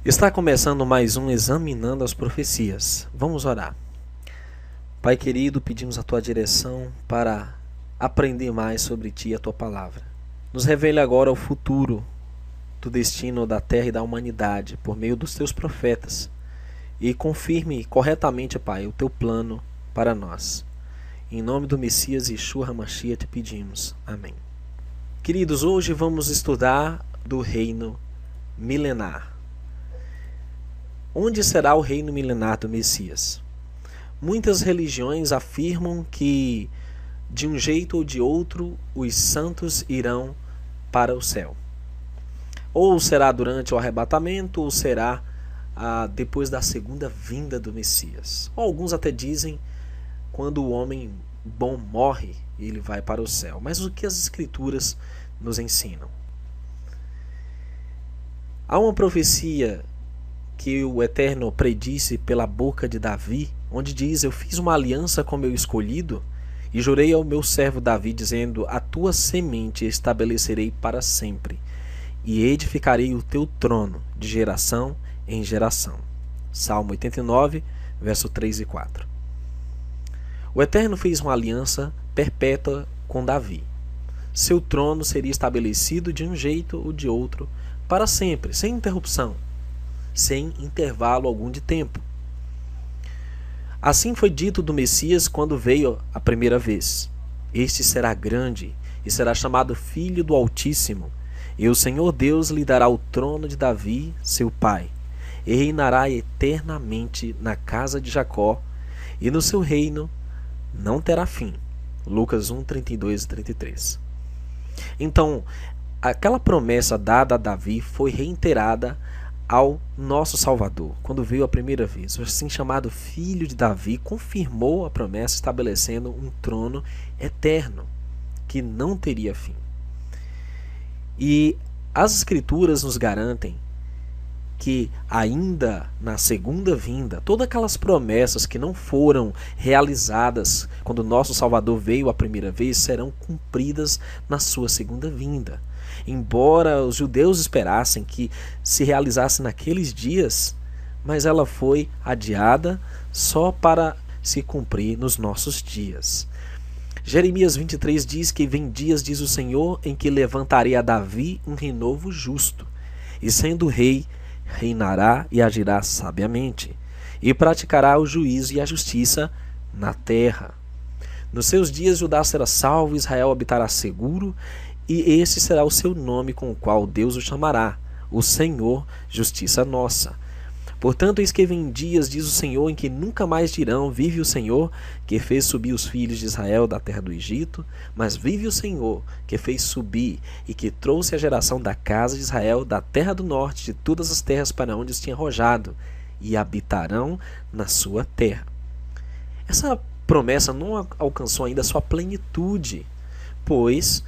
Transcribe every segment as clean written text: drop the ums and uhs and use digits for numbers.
Está começando mais um Examinando as Profecias. Vamos orar. Pai querido, pedimos a Tua direção para aprender mais sobre Ti e a Tua Palavra. Nos revele agora o futuro do destino da Terra e da humanidade por meio dos Teus profetas e confirme corretamente, Pai, o Teu plano para nós. Em nome do Messias Yeshua HaMashiach te pedimos. Amém. Queridos, hoje vamos estudar do reino milenar. Onde será o reino milenar do Messias? Muitas religiões afirmam que, de um jeito ou de outro, os santos irão para o céu. Ou será durante o arrebatamento, ou será depois da segunda vinda do Messias. Ou alguns até dizem quando o homem bom morre, ele vai para o céu. Mas o que as Escrituras nos ensinam? Há uma profecia que o Eterno predisse pela boca de Davi, onde diz: eu fiz uma aliança com meu escolhido e jurei ao meu servo Davi, dizendo: a tua semente estabelecerei para sempre e edificarei o teu trono de geração em geração. Salmo 89, verso 3 e 4. O Eterno fez uma aliança perpétua com Davi. Seu trono seria estabelecido de um jeito ou de outro para sempre, sem interrupção, sem intervalo algum de tempo. Assim foi dito do Messias quando veio a primeira vez: este será grande e será chamado Filho do Altíssimo, e o Senhor Deus lhe dará o trono de Davi, seu pai, e reinará eternamente na casa de Jacó, e no seu reino não terá fim. Lucas 1, 32 e 33. Então, aquela promessa dada a Davi foi reiterada ao nosso Salvador, quando veio a primeira vez. O assim chamado Filho de Davi confirmou a promessa, estabelecendo um trono eterno que não teria fim. E as Escrituras nos garantem que ainda na segunda vinda, todas aquelas promessas que não foram realizadas quando o nosso Salvador veio a primeira vez, serão cumpridas na sua segunda vinda. Embora os judeus esperassem que se realizasse naqueles dias, mas ela foi adiada só para se cumprir nos nossos dias. Jeremias 23 diz que vem dias, diz o Senhor, em que levantarei a Davi um renovo justo, e sendo rei, reinará e agirá sabiamente, e praticará o juízo e a justiça na terra. Nos seus dias Judá será salvo, Israel habitará seguro, e esse será o seu nome com o qual Deus o chamará, o Senhor, justiça nossa. Portanto, eis que vem dias, diz o Senhor, em que nunca mais dirão: vive o Senhor, que fez subir os filhos de Israel da terra do Egito, mas vive o Senhor, que fez subir e que trouxe a geração da casa de Israel da terra do norte, de todas as terras para onde os tinha arrojado, e habitarão na sua terra. Essa promessa não alcançou ainda a sua plenitude, pois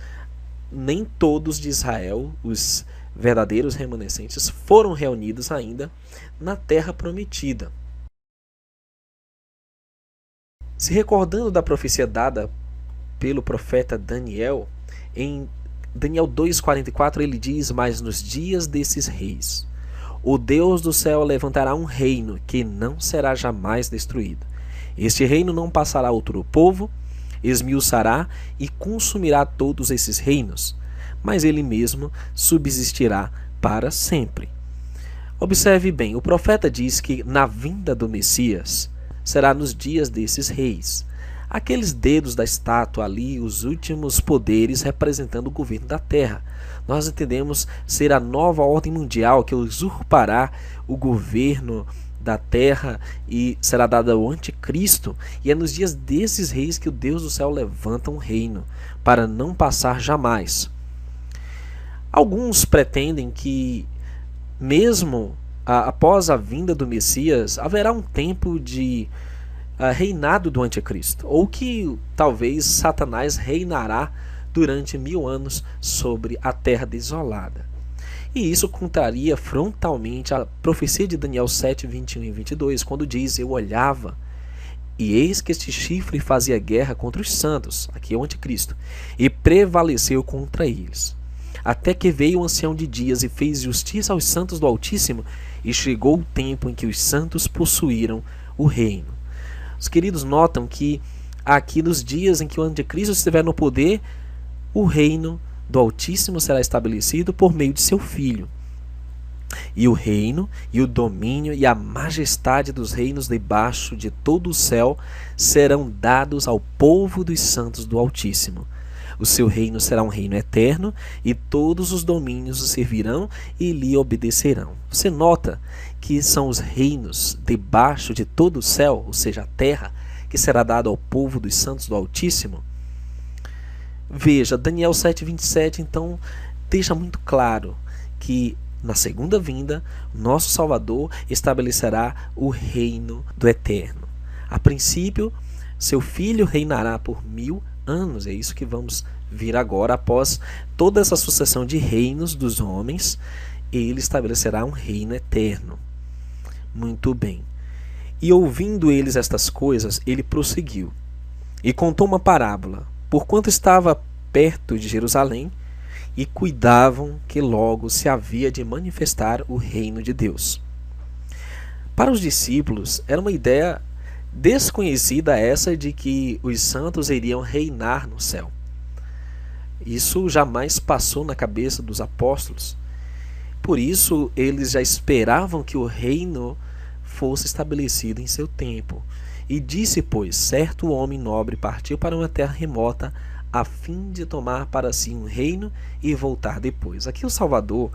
nem todos de Israel, os verdadeiros remanescentes, foram reunidos ainda na terra prometida. Se recordando da profecia dada pelo profeta Daniel, em Daniel 2,44 ele diz: mas nos dias desses reis, o Deus do céu levantará um reino que não será jamais destruído. Este reino não passará a outro povo, esmiuçará e consumirá todos esses reinos, mas ele mesmo subsistirá para sempre. Observe bem, o profeta diz que na vinda do Messias será nos dias desses reis. Aqueles dedos da estátua ali, os últimos poderes representando o governo da terra. Nós entendemos ser a nova ordem mundial que usurpará o governo da terra e será dada ao anticristo, e é nos dias desses reis que o Deus do céu levanta um reino para não passar jamais. Alguns pretendem que mesmo após a vinda do Messias haverá um tempo de reinado do anticristo, ou que talvez Satanás reinará durante 1000 anos sobre a terra desolada. E isso contraria frontalmente a profecia de Daniel 7, 21 e 22, quando diz: eu olhava, e eis que este chifre fazia guerra contra os santos, aqui é o anticristo, e prevaleceu contra eles. Até que veio o ancião de dias e fez justiça aos santos do Altíssimo, e chegou o tempo em que os santos possuíram o reino. Os queridos notam que aqui nos dias em que o anticristo estiver no poder, o reino do Altíssimo será estabelecido por meio de seu Filho. E o reino, e o domínio, e a majestade dos reinos debaixo de todo o céu serão dados ao povo dos santos do Altíssimo. O seu reino será um reino eterno, e todos os domínios o servirão e lhe obedecerão. Você nota que são os reinos debaixo de todo o céu, ou seja, a terra, que será dado ao povo dos santos do Altíssimo? Veja, Daniel 7,27, então, deixa muito claro que na segunda vinda, nosso Salvador estabelecerá o reino do eterno. A princípio, seu Filho reinará por 1000 anos. É isso que vamos ver agora. Após toda essa sucessão de reinos dos homens, ele estabelecerá um reino eterno. Muito bem. E ouvindo eles estas coisas, ele prosseguiu e contou uma parábola, porquanto estava perto de Jerusalém, e cuidavam que logo se havia de manifestar o reino de Deus. Para os discípulos, era uma ideia desconhecida essa de que os santos iriam reinar no céu. Isso jamais passou na cabeça dos apóstolos. Por isso, eles já esperavam que o reino fosse estabelecido em seu tempo. E disse, pois, certo homem nobre partiu para uma terra remota, a fim de tomar para si um reino e voltar depois. Aqui o Salvador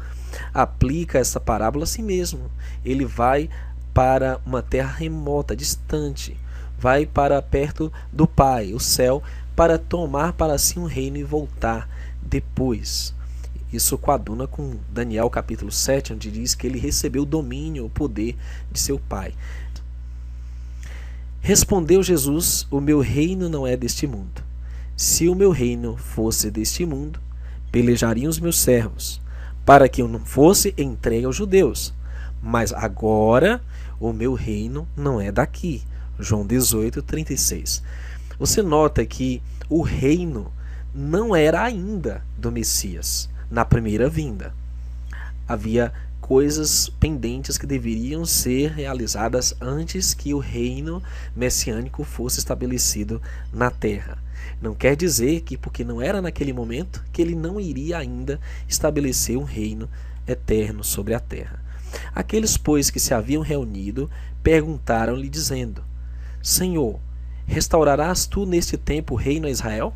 aplica essa parábola a si mesmo. Ele vai para uma terra remota, distante, vai para perto do Pai, o céu, para tomar para si um reino e voltar depois. Isso coaduna com Daniel capítulo 7, onde diz que ele recebeu o domínio, o poder de seu Pai. Respondeu Jesus: o meu reino não é deste mundo. Se o meu reino fosse deste mundo, pelejariam os meus servos, para que eu não fosse entregue aos judeus. Mas agora o meu reino não é daqui. João 18:36. Você nota que o reino não era ainda do Messias na primeira vinda. Havia coisas pendentes que deveriam ser realizadas antes que o reino messiânico fosse estabelecido na terra. Não quer dizer que porque não era naquele momento que ele não iria ainda estabelecer um reino eterno sobre a terra. Aqueles, pois, que se haviam reunido, perguntaram-lhe dizendo: Senhor, restaurarás tu neste tempo o reino a Israel?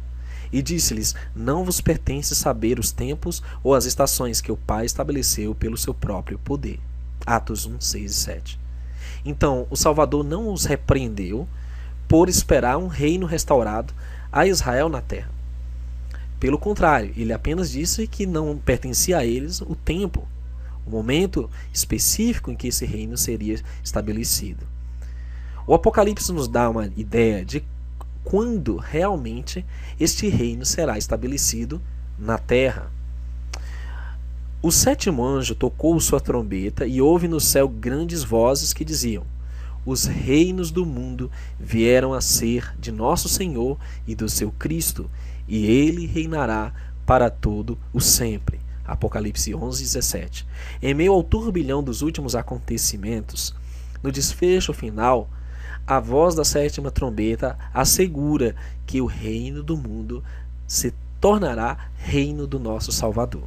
E disse-lhes: não vos pertence saber os tempos ou as estações que o Pai estabeleceu pelo seu próprio poder. Atos 1, 6 e 7. Então, o Salvador não os repreendeu por esperar um reino restaurado a Israel na terra. Pelo contrário, ele apenas disse que não pertencia a eles o tempo, o momento específico em que esse reino seria estabelecido. O Apocalipse nos dá uma ideia de quando realmente este reino será estabelecido na terra. O sétimo anjo tocou sua trombeta e houve no céu grandes vozes que diziam: os reinos do mundo vieram a ser de nosso Senhor e do seu Cristo, e ele reinará para todo o sempre. Apocalipse 11, 17. Em meio ao turbilhão dos últimos acontecimentos, no desfecho final, a voz da sétima trombeta assegura que o reino do mundo se tornará reino do nosso Salvador.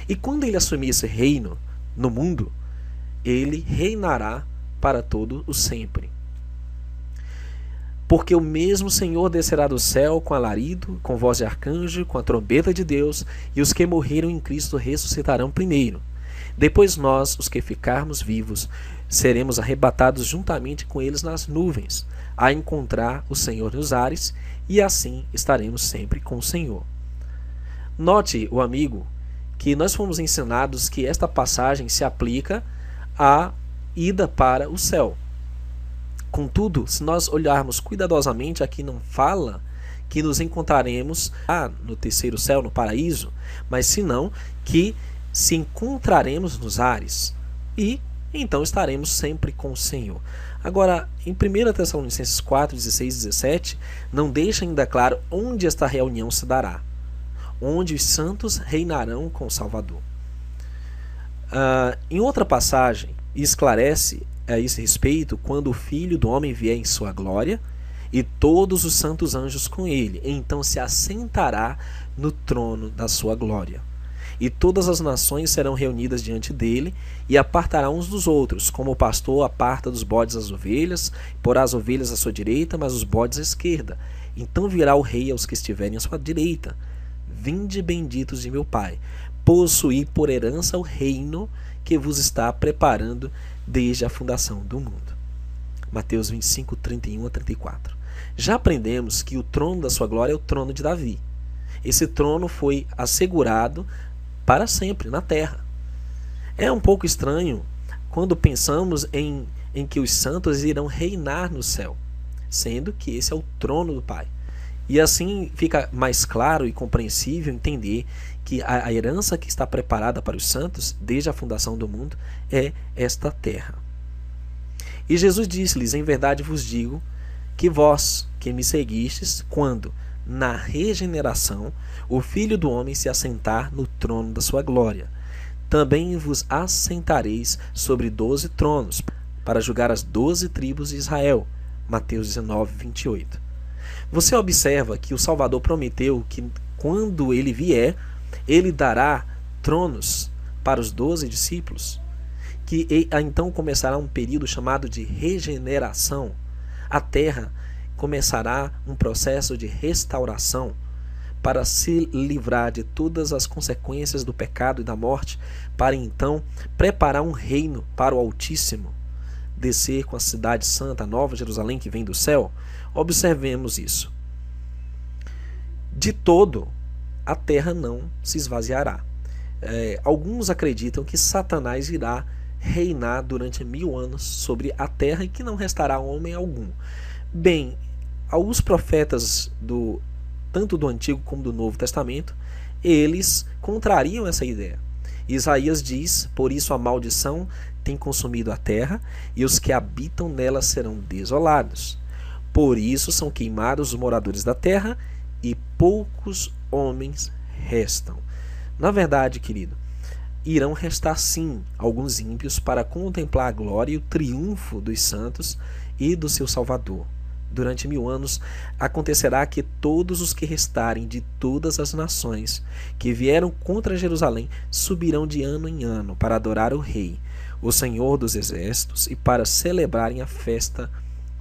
E quando ele assumir esse reino no mundo, ele reinará para todo o sempre. Porque o mesmo Senhor descerá do céu com alarido, com voz de arcanjo, com a trombeta de Deus, e os que morreram em Cristo ressuscitarão primeiro. Depois nós, os que ficarmos vivos, seremos arrebatados juntamente com eles nas nuvens, a encontrar o Senhor nos ares, e assim estaremos sempre com o Senhor. Note, o amigo, que nós fomos ensinados que esta passagem se aplica à ida para o céu. Contudo, se nós olharmos cuidadosamente, aqui não fala que nos encontraremos no terceiro céu, no paraíso, mas senão que se encontraremos nos ares e então estaremos sempre com o Senhor. Agora, em 1 Tessalonicenses 4, 16 e 17, não deixa ainda claro onde esta reunião se dará, onde os santos reinarão com o Salvador. Em outra passagem, e esclarece a esse respeito quando o Filho do Homem vier em sua glória e todos os santos anjos com ele. Então se assentará no trono da sua glória. E todas as nações serão reunidas diante dele, e apartará uns dos outros, como o pastor aparta dos bodes as ovelhas, porá as ovelhas à sua direita, mas os bodes à esquerda. Então virá o rei aos que estiverem à sua direita. Vinde benditos de meu Pai, possuí por herança o reino que vos está preparando desde a fundação do mundo. Mateus 25, 31 a 34. Já aprendemos que o trono da sua glória é o trono de Davi. Esse trono foi assegurado para sempre na terra. É um pouco estranho quando pensamos em que os santos irão reinar no céu, sendo que esse é o trono do Pai. E assim fica mais claro e compreensível entender que a herança que está preparada para os santos desde a fundação do mundo é esta terra. E Jesus disse-lhes: em verdade vos digo que vós que me seguistes, quando na regeneração o Filho do Homem se assentar no trono da sua glória, também vos assentareis sobre 12 tronos, para julgar as 12 tribos de Israel. Mateus 19, 28. Você observa que o Salvador prometeu que quando ele vier, ele dará tronos para os 12 discípulos, que então começará um período chamado de regeneração. A terra começará um processo de restauração para se livrar de todas as consequências do pecado e da morte, para então preparar um reino para o Altíssimo, descer com a cidade santa, a Nova Jerusalém que vem do céu. Observemos isso. De todo, a terra não se esvaziará. Alguns acreditam que Satanás irá reinar durante 1000 anos sobre a terra e que não restará homem algum. Bem, alguns profetas tanto do Antigo como do Novo Testamento, eles contrariam essa ideia. Isaías diz: por isso a maldição tem consumido a terra, e os que habitam nela serão desolados. Por isso são queimados os moradores da terra, e poucos homens restam. Na verdade, querido, irão restar sim alguns ímpios para contemplar a glória e o triunfo dos santos e do seu Salvador. Durante 1000 anos acontecerá que todos os que restarem de todas as nações que vieram contra Jerusalém subirão de ano em ano para adorar o Rei, o Senhor dos Exércitos, e para celebrarem a festa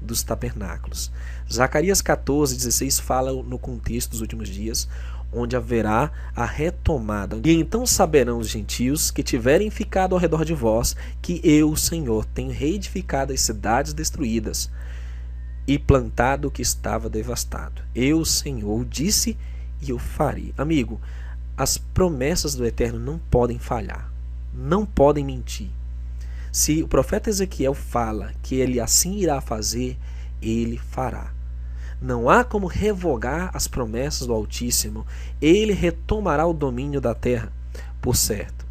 dos tabernáculos. Zacarias 14:16 fala no contexto dos últimos dias, onde haverá a retomada. E então saberão os gentios que tiverem ficado ao redor de vós, que eu, o Senhor, tenho reedificado as cidades destruídas e plantado o que estava devastado. Eu, Senhor, disse e eu farei. Amigo, as promessas do Eterno não podem falhar, não podem mentir. Se o profeta Ezequiel fala que ele assim irá fazer, ele fará. Não há como revogar as promessas do Altíssimo. Ele retomará o domínio da terra, por certo.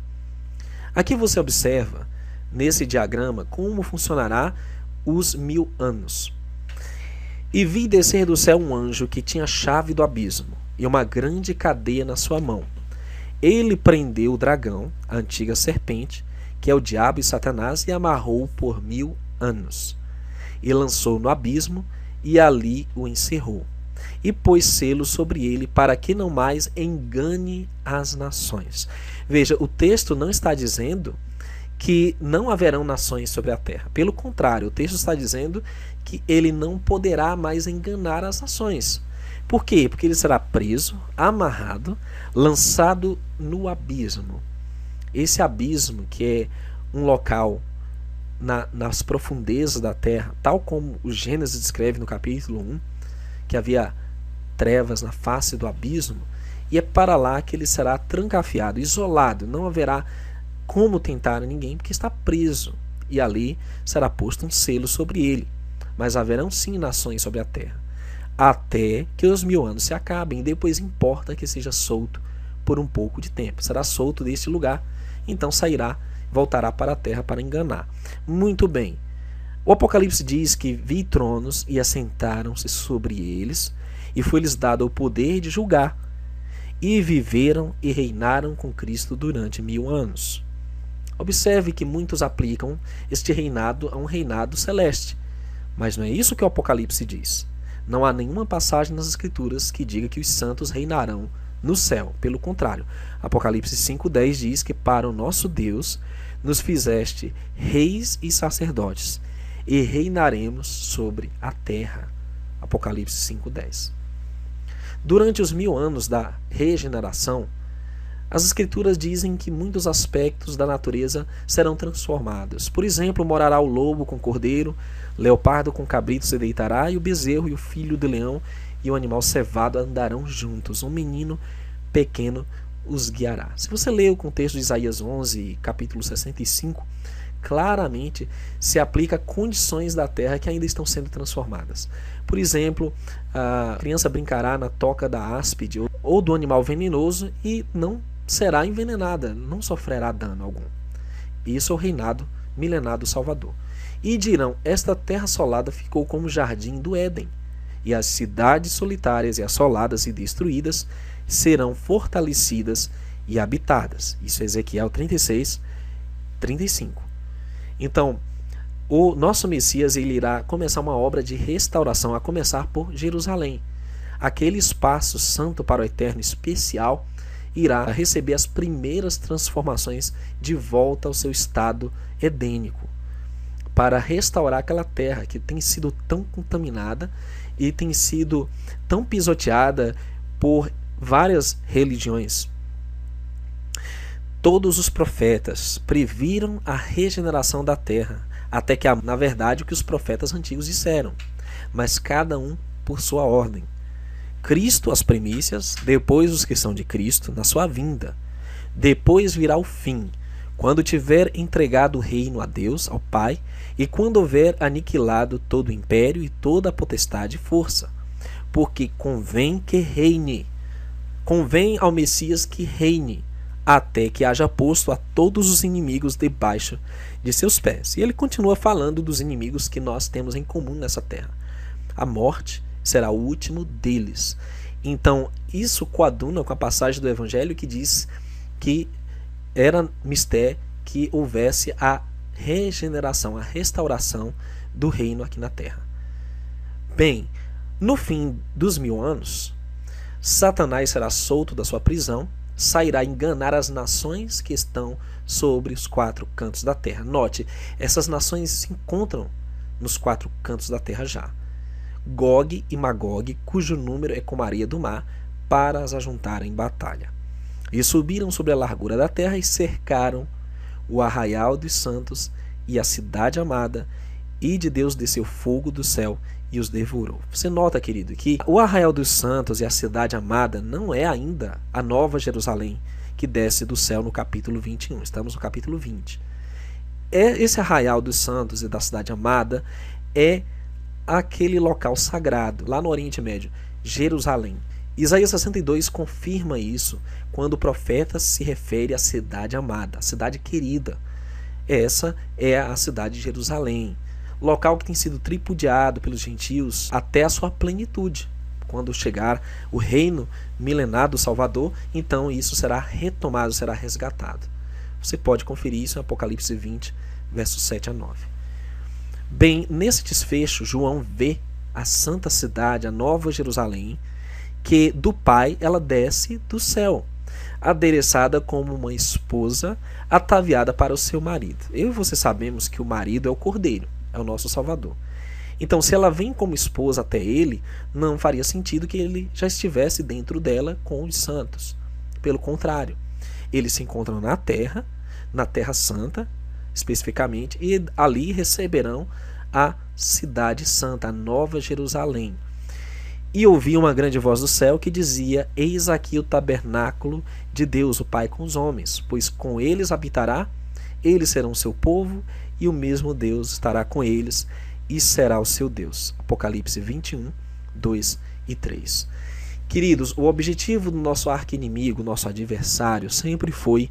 Aqui você observa, nesse diagrama, como funcionará os 1000 anos. E vi descer do céu um anjo que tinha a chave do abismo e uma grande cadeia na sua mão. Ele prendeu o dragão, a antiga serpente, que é o diabo e Satanás, e amarrou-o por 1000 anos. E lançou no abismo, e ali o encerrou. E pôs selo sobre ele, para que não mais engane as nações. Veja, o texto não está dizendo que não haverão nações sobre a terra. Pelo contrário, o texto está dizendo que ele não poderá mais enganar as nações. Por quê? Porque ele será preso, amarrado, lançado no abismo. Esse abismo, que é um local nas profundezas da terra, tal como o Gênesis descreve no capítulo 1, que havia trevas na face do abismo, e é para lá que ele será trancafiado, isolado, não haverá como tentar ninguém, porque está preso, e ali será posto um selo sobre ele. Mas haverão sim nações sobre a terra, até que os 1000 anos se acabem, e depois importa que seja solto por um pouco de tempo. Será solto deste lugar, então sairá, voltará para a terra para enganar. Muito bem. O Apocalipse diz que vi tronos e assentaram-se sobre eles, e foi-lhes dado o poder de julgar, e viveram e reinaram com Cristo durante 1000 anos. Observe que muitos aplicam este reinado a um reinado celeste, mas não é isso que o Apocalipse diz. Não há nenhuma passagem nas Escrituras que diga que os santos reinarão no céu. Pelo contrário, Apocalipse 5,10 diz que para o nosso Deus nos fizeste reis e sacerdotes, e reinaremos sobre a terra. Apocalipse 5,10. Durante os 1000 anos da regeneração, as Escrituras dizem que muitos aspectos da natureza serão transformados. Por exemplo, morará o lobo com o cordeiro, leopardo com cabrito se deitará, e o bezerro e o filho do leão e o animal cevado andarão juntos. Um menino pequeno os guiará. Se você ler o contexto de Isaías 11, capítulo 65, claramente se aplica a condições da terra que ainda estão sendo transformadas. Por exemplo, a criança brincará na toca da áspide ou do animal venenoso e não será envenenada, não sofrerá dano algum. Isso é o reinado milenar do Salvador. E dirão, esta terra assolada ficou como o jardim do Éden, e as cidades solitárias e assoladas e destruídas serão fortalecidas e habitadas. Isso é Ezequiel 36, 35. Então, o nosso Messias ele irá começar uma obra de restauração, a começar por Jerusalém. Aquele espaço santo para o eterno especial irá receber as primeiras transformações de volta ao seu estado edênico, para restaurar aquela terra que tem sido tão contaminada e tem sido tão pisoteada por várias religiões. Todos os profetas previram a regeneração da terra, até que, na verdade, o que os profetas antigos disseram, mas cada um por sua ordem. Cristo as primícias, depois os que são de Cristo, na sua vinda. Depois virá o fim, quando tiver entregado o reino a Deus, ao Pai, e quando houver aniquilado todo o império e toda a potestade e força. Porque convém que reine, convém ao Messias que reine, até que haja posto a todos os inimigos debaixo de seus pés. E ele continua falando dos inimigos que nós temos em comum nessa terra. A morte será o último deles. Então, isso coaduna com a passagem do Evangelho que diz que era mistério que houvesse a regeneração, a restauração do reino aqui na terra. Bem, no fim dos 1000 anos, Satanás será solto da sua prisão, sairá enganar as nações que estão sobre os 4 cantos da terra. Note, essas nações se encontram nos 4 cantos da terra já. Gog e Magog, cujo número é como a areia do mar, para as ajuntarem em batalha. E subiram sobre a largura da terra e cercaram o arraial dos santos e a cidade amada, e de Deus desceu fogo do céu e os devorou. Você nota, querido, que o arraial dos santos e a cidade amada não é ainda a nova Jerusalém que desce do céu no capítulo 21. Estamos no capítulo 20. Esse arraial dos santos e da cidade amada é aquele local sagrado, lá no Oriente Médio, Jerusalém. Isaías 62 confirma isso quando o profeta se refere à cidade amada, a cidade querida. Essa é a cidade de Jerusalém, local que tem sido tripudiado pelos gentios até a sua plenitude. Quando chegar o reino milenar do Salvador, então isso será retomado, será resgatado. Você pode conferir isso em Apocalipse 20, versos 7 a 9. Bem, nesse desfecho, João vê a santa cidade, a nova Jerusalém, que do Pai ela desce do céu, adereçada como uma esposa ataviada para o seu marido. Eu e você sabemos que o marido é o Cordeiro, é o nosso Salvador. Então, se ela vem como esposa até ele, não faria sentido que ele já estivesse dentro dela com os santos. Pelo contrário, eles se encontram na Terra Santa, especificamente, e ali receberão a cidade santa, a nova Jerusalém. E ouvi uma grande voz do céu que dizia: eis aqui o tabernáculo de Deus, o Pai com os homens, pois com eles habitará, eles serão seu povo, e o mesmo Deus estará com eles, e será o seu Deus. Apocalipse 21, 2 e 3. Queridos, o objetivo do nosso arqui-inimigo, nosso adversário, sempre foi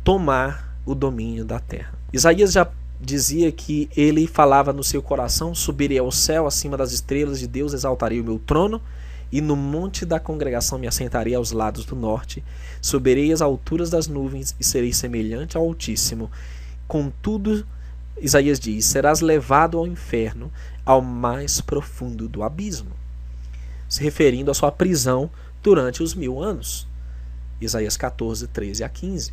tomar o domínio da terra. Isaías já dizia que ele falava no seu coração: subirei ao céu acima das estrelas de Deus, exaltarei o meu trono E no monte da congregação me assentarei aos lados do norte, subirei às alturas das nuvens e serei semelhante ao Altíssimo. Contudo, Isaías diz, serás levado ao inferno, ao mais profundo do abismo, se referindo à sua prisão durante os 1000 anos. Isaías 14, 13 a 15.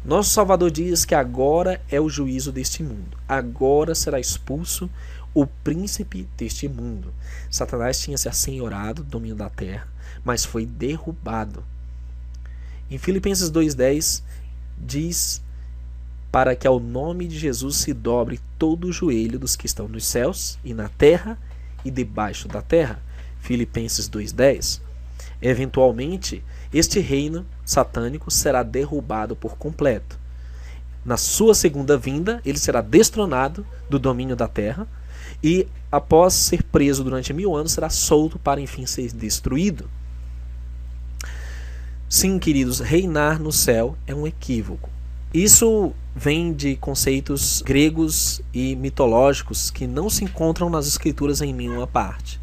Nosso Salvador diz que agora é o juízo deste mundo. Agora será expulso o príncipe deste mundo. Satanás tinha se assenhorado do domínio da terra, mas foi derrubado. Em Filipenses 2,10 diz para que ao nome de Jesus se dobre todo o joelho dos que estão nos céus e na terra e debaixo da terra. Filipenses 2,10. Eventualmente, este reino satânico será derrubado por completo. Na sua segunda vinda, ele será destronado do domínio da terra e, após ser preso durante 1000 anos, será solto para enfim ser destruído. Sim, queridos, reinar no céu é um equívoco. Isso vem de conceitos gregos e mitológicos que não se encontram nas escrituras em nenhuma parte.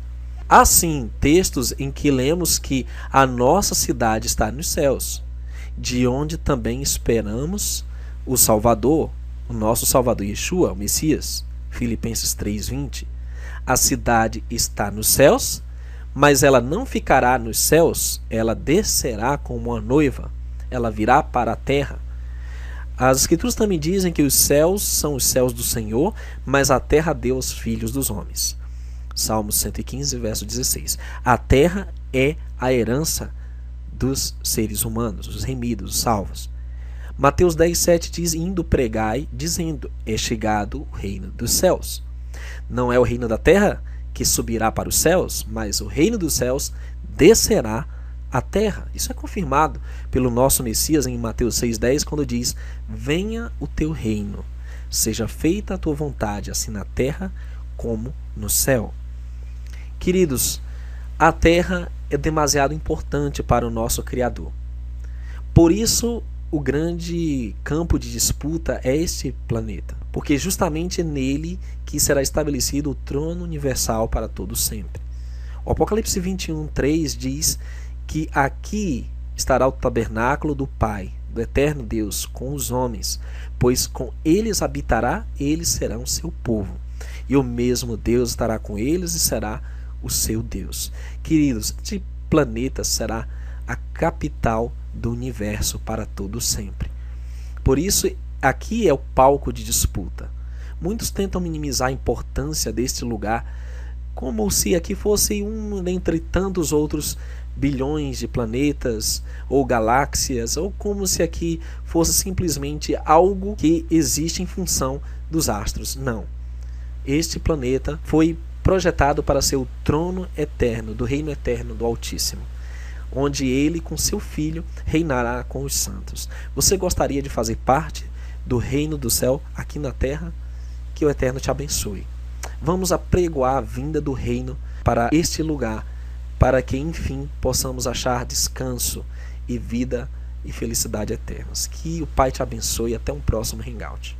Há sim textos em que lemos que a nossa cidade está nos céus, de onde também esperamos o Salvador, o nosso Salvador Yeshua, o Messias. Filipenses 3,20. A cidade está nos céus, mas ela não ficará nos céus, ela descerá como uma noiva, ela virá para a terra. As escrituras também dizem que os céus são os céus do Senhor, mas a terra deu aos filhos dos homens. Salmos 115, verso 16. A terra é a herança dos seres humanos, os remidos, os salvos. Mateus 10,7 diz, indo pregai, dizendo, é chegado o reino dos céus. Não é o reino da terra que subirá para os céus, mas o reino dos céus descerá à terra. Isso é confirmado pelo nosso Messias em Mateus 6,10, quando diz, venha o teu reino, seja feita a tua vontade, assim na terra como no céu. Queridos, a terra é demasiado importante para o nosso Criador. Por isso, o grande campo de disputa é este planeta, porque justamente é nele que será estabelecido o trono universal para todo sempre. O Apocalipse 21:3 diz que aqui estará o tabernáculo do Pai, do eterno Deus, com os homens, pois com eles habitará, eles serão seu povo. E o mesmo Deus estará com eles e será o seu Deus. Queridos, este planeta será a capital do universo para todo sempre. Por isso, aqui é o palco de disputa. Muitos tentam minimizar a importância deste lugar, como se aqui fosse um dentre tantos outros bilhões de planetas ou galáxias, ou como se aqui fosse simplesmente algo que existe em função dos astros. Não. Este planeta foi projetado para ser o trono eterno, do reino eterno do Altíssimo, onde ele com seu filho reinará com os santos. Você gostaria de fazer parte do reino do céu aqui na terra? Que o Eterno te abençoe. Vamos apregoar a vinda do reino para este lugar, para que enfim possamos achar descanso e vida e felicidade eternas. Que o Pai te abençoe e até um próximo Hangout.